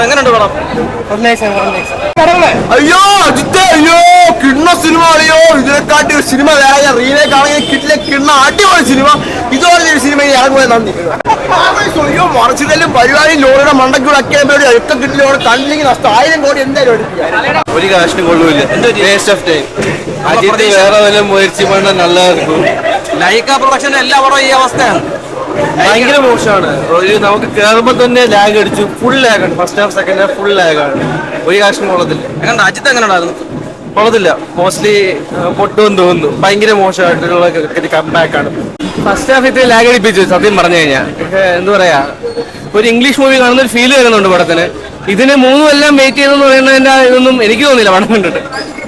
എങ്ങനെയുണ്ട് പടം? അയ്യോ അജിത്തെ, അയ്യോ കിണ്ണ സിനിമ അളിയോ. ഇതിനെക്കാട്ടി ഒരു സിനിമ വേറെ റീമേക്ക് ആണെങ്കിൽ കിട്ടിലെ കിണ്ണ അടിപൊളി സിനിമ. ഇതുപോലെ ഒരു സിനിമ ഇറങ്ങുന്നത് നന്ദി. അയ്യോ മറിച്ചിലും പരിപാടി ലോറിയുടെ മണ്ടക്കൂടെ അക്കാൻ പേടി ഒക്കെ കിട്ടില്ല. കണ്ടില്ലെങ്കിൽ നഷ്ടം 1000 കോടി എന്തായാലും എടുക്കുക. ഒരു കാശിനും കൊള്ളൂല്ല. അജിത്ത് വേറെ വല്ലതും മുയற்சி பண்ண நல்லா இருக்கும். ലൈക്ക പ്രൊഡക്ഷൻ എല്ലാ പടവും ഈ അവസ്ഥയാണ്. ഭയങ്കര മോശമാണ്. ഒരു നമുക്ക് കയറുമ്പോൾ തന്നെ ലാഗ് അടിച്ചു. ഫുൾ ലാഗാണ്. First half second half full ലാഗാണ്. ഒരു കാശിനും കൊള്ളത്തില്ല. എങ്ങനെ അജിത്ത് എങ്ങനെ ഉണ്ടായിരുന്നു? കൊള്ളത്തില്ല. മോസ്റ്റ്ലി പൊട്ടുമെന്ന് തോന്നുന്നു. ഭയങ്കര മോശമായിട്ടുള്ള കംബാക്ക് ആണ്. ഫസ്റ്റ് ഹാഫ് ഇത്തിരി ലാഗ് അടിപ്പിച്ചു സത്യം പറഞ്ഞു കഴിഞ്ഞാൽ. എന്താ പറയാ, ഒരു ഇംഗ്ലീഷ് മൂവി കാണുന്ന ഒരു ഫീൽ വരുന്നുണ്ട് പടത്തിന്. ഇതിന് മൂന്നും എല്ലാം വെയിറ്റ് ചെയ്തെന്ന് പറയുന്നതിന്റെ ഇതൊന്നും എനിക്ക് തോന്നില്ല പടം കണ്ടിട്ട്.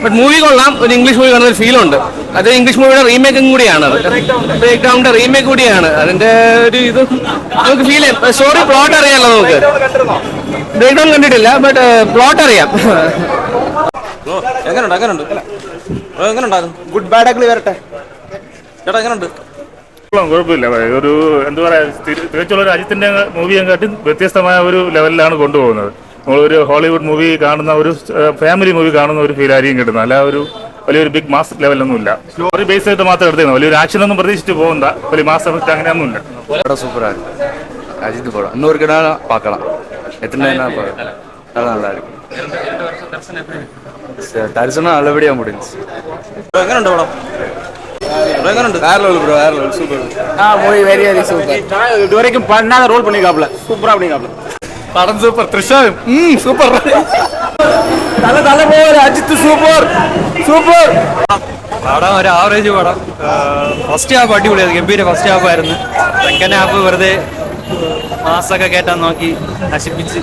ബട്ട് മൂവി കൊള്ളാം. ഒരു ഇംഗ്ലീഷ് മൂവി കാണുന്ന ഒരു ഫീൽ ഉണ്ട്. അത് ഇംഗ്ലീഷ് മൂവിയുടെ റീമേക്കും കൂടിയാണ്. ബ്രേക്ക് ഡൗണിന്റെ റീമേക്ക് കൂടിയാണ്. അതിന്റെ ഒരു ഇത് നമുക്ക് ഫീൽ ചെയ്യാം. സ്റ്റോറി പ്ലോട്ട് അറിയാമല്ലോ നമുക്ക്. ബ്രേക്ക് ഡൗൺ കണ്ടിട്ടില്ല, ബട്ട് പ്ലോട്ട് അറിയാം. എങ്ങനെയുണ്ടായിരുന്നു? ഗുഡ് ബാഡ് ആക്കി വരട്ടെ ചേട്ടാ. എങ്ങനെയുണ്ട്? കുഴപ്പമില്ല. ഒരു എന്താ പറയാ, തികച്ചുള്ള ഒരു അജിത്തിന്റെ മൂവിയെ കാട്ടി വ്യത്യസ്തമായ ഒരു ലെവലിലാണ് കൊണ്ടുപോകുന്നത്. നമ്മളൊരു ഹോളിവുഡ് മൂവി കാണുന്ന ഒരു ഫാമിലി മൂവി കാണുന്ന ഒരു ഫീൽ ആയിരിക്കും കിട്ടുന്നത്. അല്ല ഒരു വലിയൊരു ബിഗ് മാസ് ലെവലൊന്നും ഇല്ല. സ്റ്റോറി ബേസ് ആയിട്ട് മാത്രം എടുത്തിരുന്നത്. വലിയൊരു ആക്ഷൻ ഒന്നും പ്രതീക്ഷിച്ച് പോകുന്ന വലിയ മാസ് എഫക്ട് അങ്ങനെയൊന്നും ഇല്ല. സൂപ്പറാണ് അജിത്ത് പടം. இன்னொரு கிட்ட பார்க்கலாம். எத்தனை நல்லா இருக்கு. தரிசனம் நல்லபடியா முடிஞ்சு. எங்கனுണ്ട് படம்? எங்கனுണ്ട്? வேற லெவல் ப்ரோ, வேற level super. Movie very very super. இதுவரைக்கும் பண்ணாத ரோல் பண்ணிக்காப்ல. சூப்பரா பண்ணிக்காப்ல. പടം സൂപ്പർ. തൃശ്ശൂർ സൂപ്പർ. തല പോലെ അജിത്ത് സൂപ്പർ സൂപ്പർ. പടം ഒരു ആവറേജ് പടം. ഫസ്റ്റ് ഹാഫ് അടിപൊളിയായിരുന്നു. ഗംഭീര ഫസ്റ്റ് ഹാഫ് ആയിരുന്നു. സെക്കൻഡ് ഹാഫ് വെറുതെ മാസൊക്കെ കേട്ടാൻ നോക്കി നശിപ്പിച്ച്.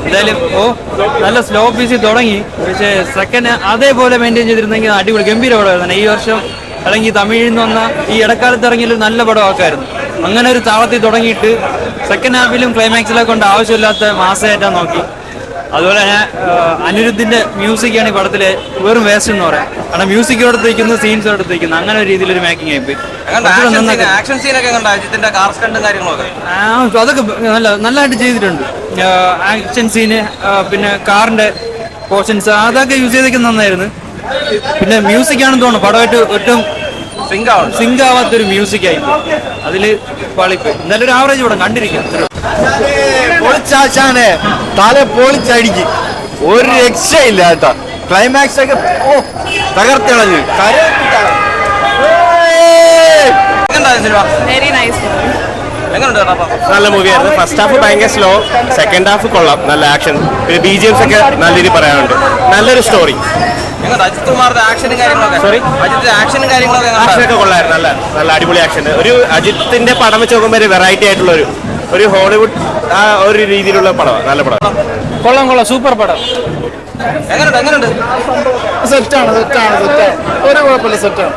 എന്തായാലും നല്ല സ്ലോ പീസിൽ തുടങ്ങി. പക്ഷേ സെക്കൻഡ് അതേപോലെ മെയിൻറ്റെയിൻ ചെയ്തിരുന്നെങ്കിൽ അടിപൊളി ഗംഭീര പടമായിരുന്നു. ഈ വർഷം അല്ലെങ്കിൽ തമിഴിൽ നിന്ന് വന്ന ഈ ഇടക്കാലത്ത് ഇറങ്ങിയൊരു നല്ല പടമാക്കായിരുന്നു. അങ്ങനെ ഒരു താളത്തിൽ തുടങ്ങിയിട്ട് സെക്കൻഡ് ഹാഫിലും ക്ലൈമാക്സിലൊക്കെ കൊണ്ട് ആവശ്യമില്ലാത്ത മാസമായിട്ടാണ് നോക്കി. അതുപോലെ തന്നെ അനിരുദ്ധിന്റെ മ്യൂസിക്കാണ് ഈ പടത്തിലെ വെറും വേസ്റ്റ് എന്ന് പറയാം. കാരണം മ്യൂസിക് എടുത്തിരിക്കുന്നു, സീൻസ് എടുത്തിരിക്കുന്നു. അങ്ങനെ ഒരു രീതിയിലൊരു മേക്കിംഗ് ആയിപ്പോയി. അതൊക്കെ നല്ലതായിട്ട് ചെയ്തിട്ടുണ്ട്. ആക്ഷൻ സീന്, പിന്നെ കാറിന്റെ പോർഷൻസ് അതൊക്കെ യൂസ് ചെയ്തൊക്കെ നന്നായിരുന്നു. പിന്നെ മ്യൂസിക് ആണെന്ന് തോന്നുന്നു പടമായിട്ട് ഏറ്റവും സിങ്ക് ആവാത്തൊരു മ്യൂസിക് ആയി. അതില് പളിപ്പോയി. എന്തായാലും ഒരു ആവറേജ് പടം കണ്ടിരിക്കാം. പൊളിച്ചാച്ചാനെ തല പൊളിച്ചടിക്ക്. ഒരു രക്ഷയില്ല കേട്ടോ. ക്ലൈമാക്സ് ഒക്കെ തകർത്തിളഞ്ഞ് നല്ല മൂവിയായിരുന്നു. ഫസ്റ്റ് ഹാഫ് ഭയങ്കര സ്ലോ, സെക്കൻഡ് ഹാഫ് കൊള്ളാം. നല്ല ആക്ഷൻ, പിന്നെ BGMs ഒക്കെ നല്ല രീതിയിൽ പറയാനുണ്ട്. നല്ലൊരു സ്റ്റോറി. ആക്ഷനൊക്കെ കൊള്ളായിരുന്നു. നല്ല അടിപൊളി ആക്ഷൻ. ഒരു അജിത്തിന്റെ പടം വെച്ച് നോക്കുമ്പോൾ ഒരു വെറൈറ്റി ആയിട്ടുള്ള ഒരു ഹോളിവുഡ് ആ ഒരു രീതിയിലുള്ള പടമാണ്. നല്ല പടം. കൊള്ളാം. സൂപ്പർ പടം. സെറ്റാണ് ഒരു കുഴപ്പമില്ല. സെറ്റാണ്.